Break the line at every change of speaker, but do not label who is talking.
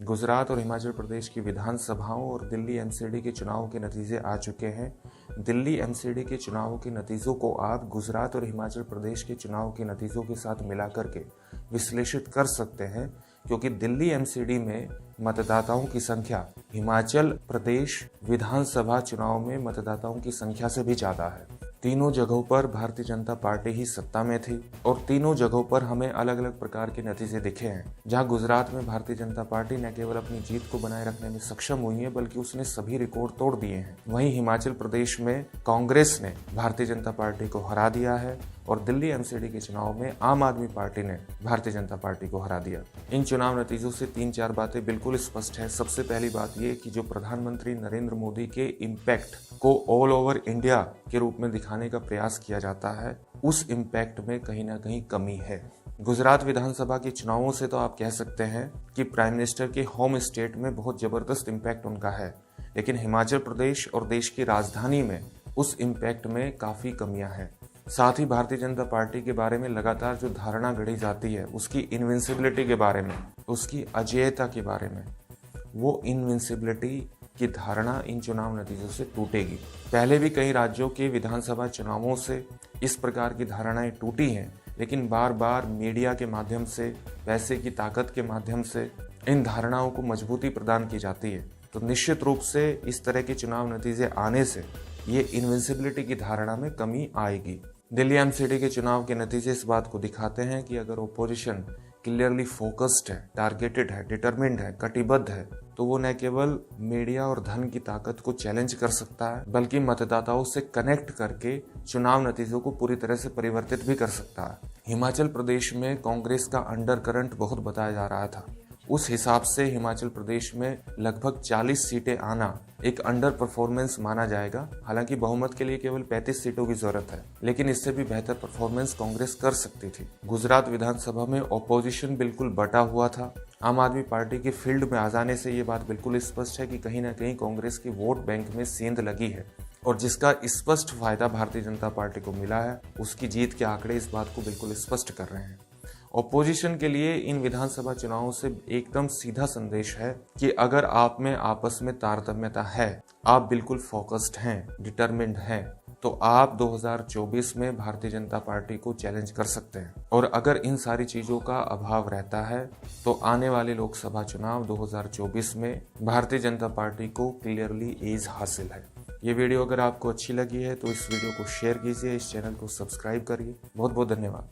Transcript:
गुजरात और हिमाचल प्रदेश की विधानसभाओं और दिल्ली एमसीडी के चुनावों के नतीजे आ चुके हैं। दिल्ली एमसीडी के चुनावों के नतीजों को आप गुजरात और हिमाचल प्रदेश के चुनाव के नतीजों के साथ मिलाकर के विश्लेषित कर सकते हैं, क्योंकि दिल्ली एमसीडी में मतदाताओं की संख्या हिमाचल प्रदेश विधानसभा चुनाव में मतदाताओं की संख्या से भी ज़्यादा है। तीनों जगहों पर भारतीय जनता पार्टी ही सत्ता में थी और तीनों जगहों पर हमें अलग अलग प्रकार के नतीजे दिखे हैं। जहां गुजरात में भारतीय जनता पार्टी न केवल अपनी जीत को बनाए रखने में सक्षम हुई है, बल्कि उसने सभी रिकॉर्ड तोड़ दिए हैं। वहीं हिमाचल प्रदेश में कांग्रेस ने भारतीय जनता पार्टी को हरा दिया है और दिल्ली एमसीडी के चुनाव में आम आदमी पार्टी ने भारतीय जनता पार्टी को हरा दिया। इन चुनाव नतीजों से 3-4 बातें बिल्कुल स्पष्ट है। सबसे पहली बात ये कि जो प्रधानमंत्री नरेंद्र मोदी के इम्पैक्ट को ऑल ओवर इंडिया के रूप में दिखाने का प्रयास किया जाता है, उस इम्पैक्ट में कहीं ना कहीं कमी है। गुजरात विधानसभा के चुनावों से तो आप कह सकते हैं कि प्राइम मिनिस्टर के होम स्टेट में बहुत जबरदस्त इम्पैक्ट उनका है, लेकिन हिमाचल प्रदेश और देश की राजधानी में उस इम्पैक्ट में काफ़ी कमियां हैं। साथ ही भारतीय जनता पार्टी के बारे में लगातार जो धारणा गढ़ी जाती है, उसकी इनविंसिबिलिटी के बारे में, उसकी अजेयता के बारे में, वो इनविंसिबिलिटी की धारणा इन चुनाव नतीजों से टूटेगी। पहले भी कई राज्यों के विधानसभा चुनावों से इस प्रकार की धारणाएं टूटी हैं, लेकिन बार बार मीडिया के माध्यम से, पैसे की ताकत के माध्यम से इन धारणाओं को मजबूती प्रदान की जाती है। तो निश्चित रूप से इस तरह के चुनाव नतीजे आने से ये इनविंसिबिलिटी की धारणा में कमी आएगी। दिल्ली एमसीडी के चुनाव के नतीजे इस बात को दिखाते हैं कि अगर ओपोजिशन क्लियरली फोकस्ड है, टारगेटेड है, डिटरमिन्ड है, कटिबद्ध है, तो वो न केवल मीडिया और धन की ताकत को चैलेंज कर सकता है, बल्कि मतदाताओं से कनेक्ट करके चुनाव नतीजों को पूरी तरह से परिवर्तित भी कर सकता है। हिमाचल प्रदेश में कांग्रेस का अंडर करंट बहुत बताया जा रहा था। उस हिसाब से हिमाचल प्रदेश में लगभग 40 सीटें आना एक अंडर परफॉर्मेंस माना जाएगा। हालांकि बहुमत के लिए केवल 35 सीटों की जरूरत है, लेकिन इससे भी बेहतर परफॉर्मेंस कांग्रेस कर सकती थी। गुजरात विधानसभा में ऑपोजिशन बिल्कुल बटा हुआ था। आम आदमी पार्टी के फील्ड में आ जाने से ये बात बिल्कुल स्पष्ट है कि कहीं ना कहीं कांग्रेस की वोट बैंक में सेंध लगी है और जिसका स्पष्ट फायदा भारतीय जनता पार्टी को मिला है। उसकी जीत के आंकड़े इस बात को बिल्कुल स्पष्ट कर रहे हैं। ऑपोजिशन के लिए इन विधानसभा चुनावों से एकदम सीधा संदेश है कि अगर आप में आपस में तारतम्यता है, आप बिल्कुल फोकस्ड हैं, डिटरमिन्ड हैं, तो आप 2024 में भारतीय जनता पार्टी को चैलेंज कर सकते हैं। और अगर इन सारी चीज़ों का अभाव रहता है, तो आने वाले लोकसभा चुनाव 2024 में भारतीय जनता पार्टी को क्लियरली एज हासिल है। ये वीडियो अगर आपको अच्छी लगी है तो इस वीडियो को शेयर कीजिए, इस चैनल को सब्सक्राइब करिए। बहुत बहुत धन्यवाद।